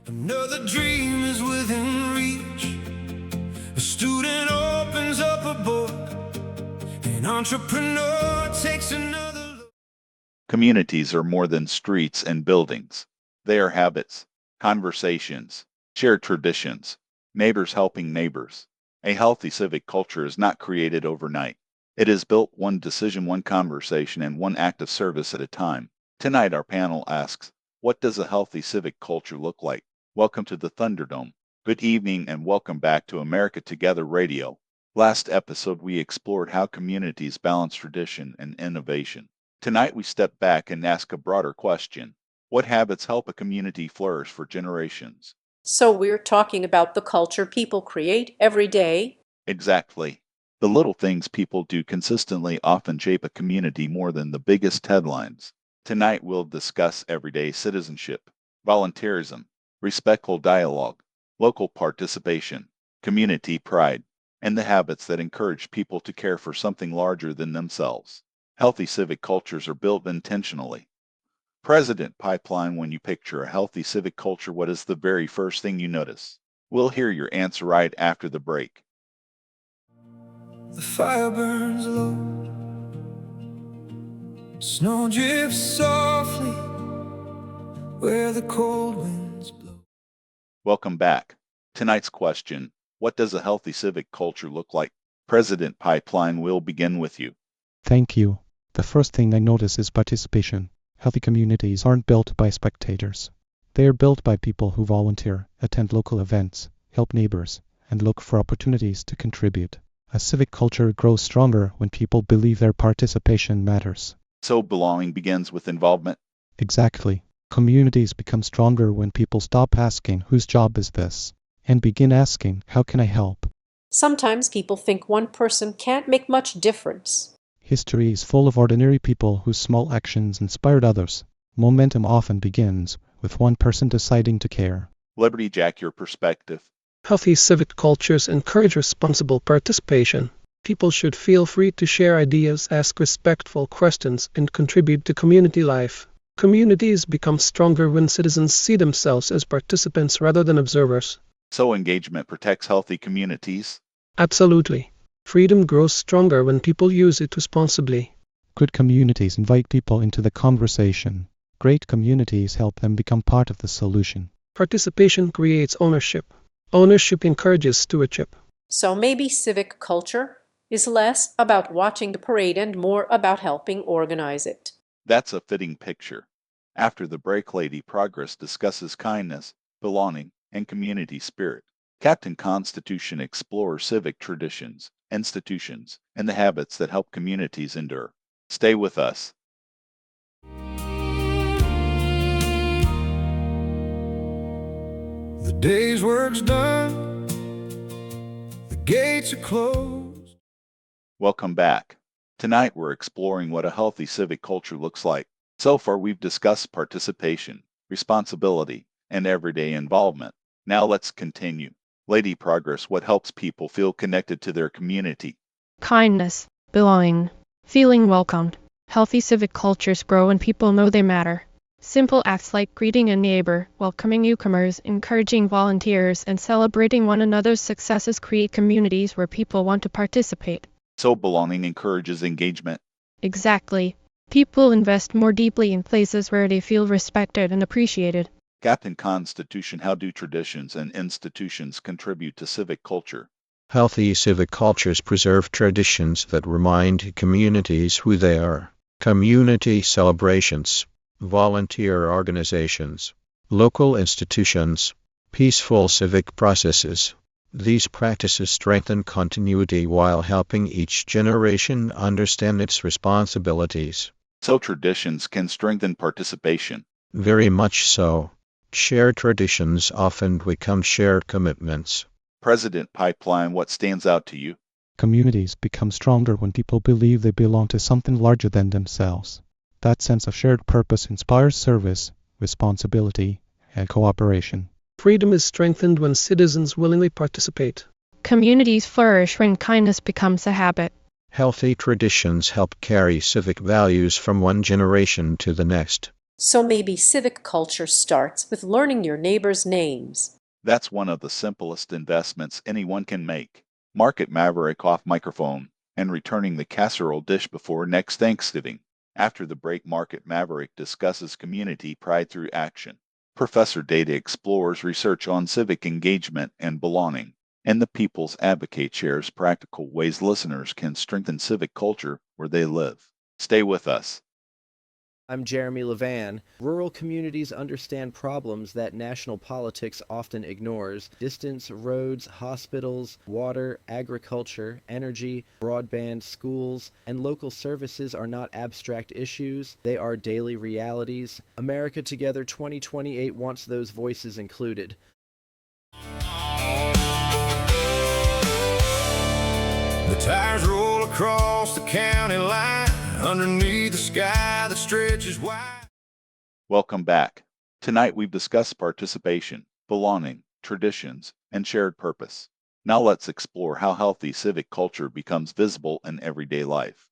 Another dream is within reach. A student opens up a book. An entrepreneur takes another look. Communities are more than streets and buildings. They are habits, conversations, shared traditions, neighbors helping neighbors. A healthy civic culture is not created overnight. It is built one decision, one conversation, and one act of service at a time. Tonight our panel asks, what does a healthy civic culture look like? Welcome to the Thunderdome. Good evening and welcome back to America Together Radio. Last episode we explored how communities balance tradition and innovation. Tonight we step back and ask a broader question. What habits help a community flourish for generations? So we're talking about the culture people create every day. Exactly. The little things people do consistently often shape a community more than the biggest headlines. Tonight we'll discuss everyday citizenship, volunteerism, respectful dialogue, local participation, community pride, and the habits that encourage people to care for something larger than themselves. Healthy civic cultures are built intentionally. President Pipeline, when you picture a healthy civic culture, what is the very first thing you notice? We'll hear your answer right after the break. The fire burns low. Snow drifts softly where the cold winds blow. Welcome back. Tonight's question, what does a healthy civic culture look like? President Pipeline, will begin with you. Thank you. The first thing I notice is participation. Healthy communities aren't built by spectators. They are built by people who volunteer, attend local events, help neighbors, and look for opportunities to contribute. A civic culture grows stronger when people believe their participation matters. So belonging begins with involvement? Exactly. Communities become stronger when people stop asking, whose job is this? And begin asking, how can I help? Sometimes people think one person can't make much difference. History is full of ordinary people whose small actions inspired others. Momentum often begins with one person deciding to care. Liberty Jack, your perspective. Healthy civic cultures encourage responsible participation. People should feel free to share ideas, ask respectful questions, and contribute to community life. Communities become stronger when citizens see themselves as participants rather than observers. So engagement protects healthy communities? Absolutely. Freedom grows stronger when people use it responsibly. Good communities invite people into the conversation. Great communities help them become part of the solution. Participation creates ownership. Ownership encourages stewardship. So maybe civic culture is less about watching the parade and more about helping organize it. That's a fitting picture. After the break, Lady Progress discusses kindness, belonging, and community spirit. Captain Constitution explores civic traditions, institutions, and the habits that help communities endure. Stay with us. The day's work's done. The gates are closed. Welcome back. Tonight we're exploring what a healthy civic culture looks like. So far we've discussed participation, responsibility, and everyday involvement. Now let's continue. Lady Progress, what helps people feel connected to their community? Kindness, belonging, feeling welcomed. Healthy civic cultures grow when people know they matter. Simple acts like greeting a neighbor, welcoming newcomers, encouraging volunteers, and celebrating one another's successes create communities where people want to participate. So belonging encourages engagement? Exactly. People invest more deeply in places where they feel respected and appreciated. Captain Constitution, how do traditions and institutions contribute to civic culture? Healthy civic cultures preserve traditions that remind communities who they are. Community celebrations, volunteer organizations, local institutions, peaceful civic processes. These practices strengthen continuity while helping each generation understand its responsibilities. So traditions can strengthen participation? Very much so. Shared traditions often become shared commitments. President Pipeline, what stands out to you? Communities become stronger when people believe they belong to something larger than themselves. That sense of shared purpose inspires service, responsibility, and cooperation. Freedom is strengthened when citizens willingly participate. Communities flourish when kindness becomes a habit. Healthy traditions help carry civic values from one generation to the next. So maybe civic culture starts with learning your neighbors' names. That's one of the simplest investments anyone can make. Market Maverick off microphone and returning the casserole dish before next Thanksgiving. After the break, Market Maverick discusses community pride through action. Professor Data explores research on civic engagement and belonging. And the People's Advocate shares practical ways listeners can strengthen civic culture where they live. Stay with us. I'm Jeremy Levan. Rural communities understand problems that national politics often ignores. Distance, roads, hospitals, water, agriculture, energy, broadband, schools, and local services are not abstract issues. They are daily realities. America Together 2028 wants those voices included. The tires roll across the county line, underneath the sky that stretches wide. Welcome back. Tonight we've discussed participation, belonging, traditions, and shared purpose. Now let's explore how healthy civic culture becomes visible in everyday life.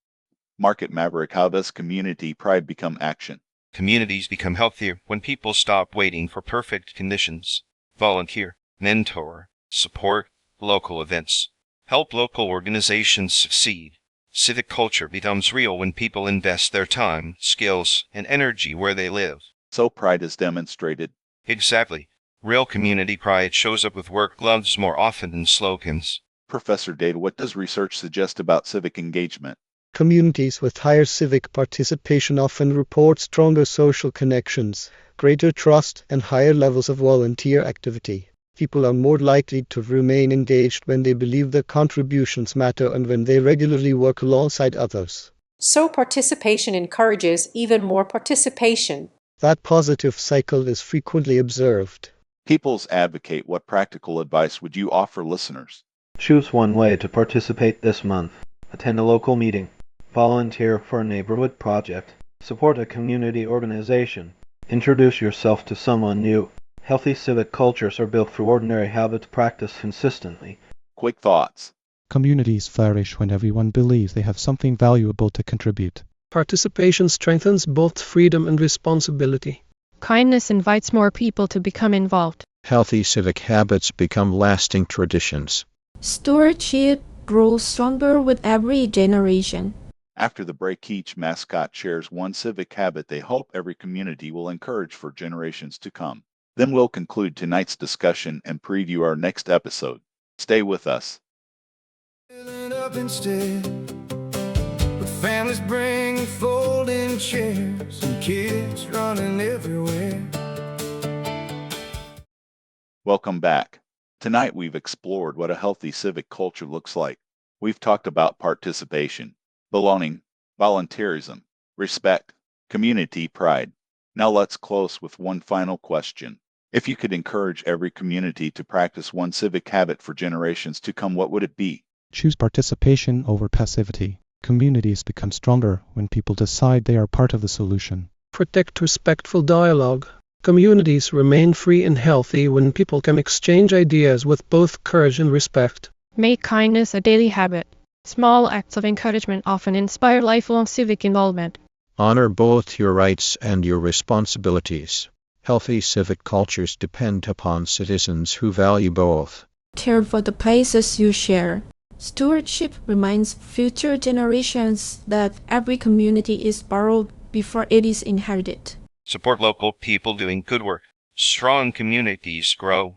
Market Maverick, how does community pride become action? Communities become healthier when people stop waiting for perfect conditions. Volunteer, mentor, support local events. Help local organizations succeed. Civic culture becomes real when people invest their time, skills, and energy where they live. So pride is demonstrated. Exactly. Real community pride shows up with work gloves more often than slogans. Professor Data, what does research suggest about civic engagement? Communities with higher civic participation often report stronger social connections, greater trust, and higher levels of volunteer activity. People are more likely to remain engaged when they believe their contributions matter and when they regularly work alongside others. So participation encourages even more participation. That positive cycle is frequently observed. People's Advocate, what practical advice would you offer listeners? Choose one way to participate this month. Attend a local meeting. Volunteer for a neighborhood project. Support a community organization. Introduce yourself to someone new. Healthy civic cultures are built through ordinary habits practiced consistently. Quick thoughts. Communities flourish when everyone believes they have something valuable to contribute. Participation strengthens both freedom and responsibility. Kindness invites more people to become involved. Healthy civic habits become lasting traditions. Stewardship grows stronger with every generation. After the break, each mascot shares one civic habit they hope every community will encourage for generations to come. Then we'll conclude tonight's discussion and preview our next episode. Stay with us. Up instead, with families bringing folding chairs and kids running everywhere. Welcome back. Tonight we've explored what a healthy civic culture looks like. We've talked about participation, belonging, volunteerism, respect, community pride. Now let's close with one final question. If you could encourage every community to practice one civic habit for generations to come, what would it be? Choose participation over passivity. Communities become stronger when people decide they are part of the solution. Protect respectful dialogue. Communities remain free and healthy when people can exchange ideas with both courage and respect. Make kindness a daily habit. Small acts of encouragement often inspire lifelong civic involvement. Honor both your rights and your responsibilities. Healthy civic cultures depend upon citizens who value both. Care for the places you share. Stewardship reminds future generations that every community is borrowed before it is inherited. Support local people doing good work. Strong communities grow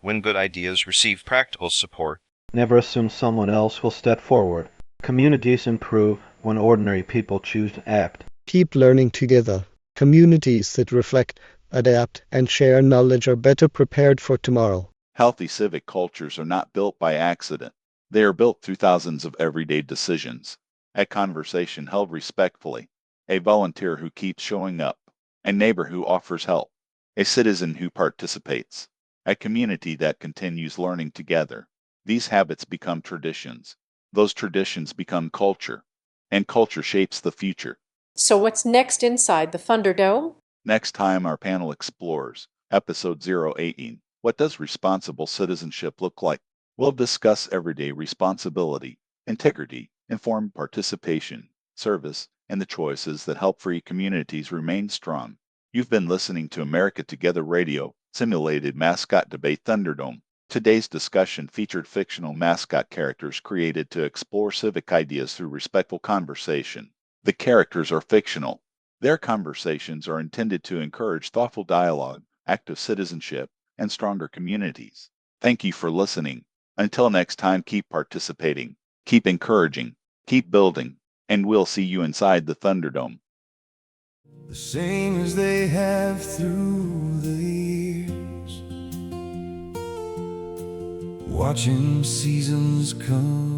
when good ideas receive practical support. Never assume someone else will step forward. Communities improve when ordinary people choose to act. Keep learning together. Communities that reflect, adapt, and share knowledge are better prepared for tomorrow. Healthy civic cultures are not built by accident. They are built through thousands of everyday decisions. A conversation held respectfully. A volunteer who keeps showing up. A neighbor who offers help. A citizen who participates. A community that continues learning together. These habits become traditions. Those traditions become culture. And culture shapes the future. So what's next inside the Thunderdome? Next time our panel explores Episode 018. What does responsible citizenship look like? We'll discuss everyday responsibility, integrity, informed participation, service, and the choices that help free communities remain strong. You've been listening to America Together Radio, simulated mascot debate Thunderdome. Today's discussion featured fictional mascot characters created to explore civic ideas through respectful conversation. The characters are fictional. Their conversations are intended to encourage thoughtful dialogue, active citizenship, and stronger communities. Thank you for listening. Until next time, keep participating, keep encouraging, keep building, and we'll see you inside the Thunderdome. The same as they have through the years, watching seasons come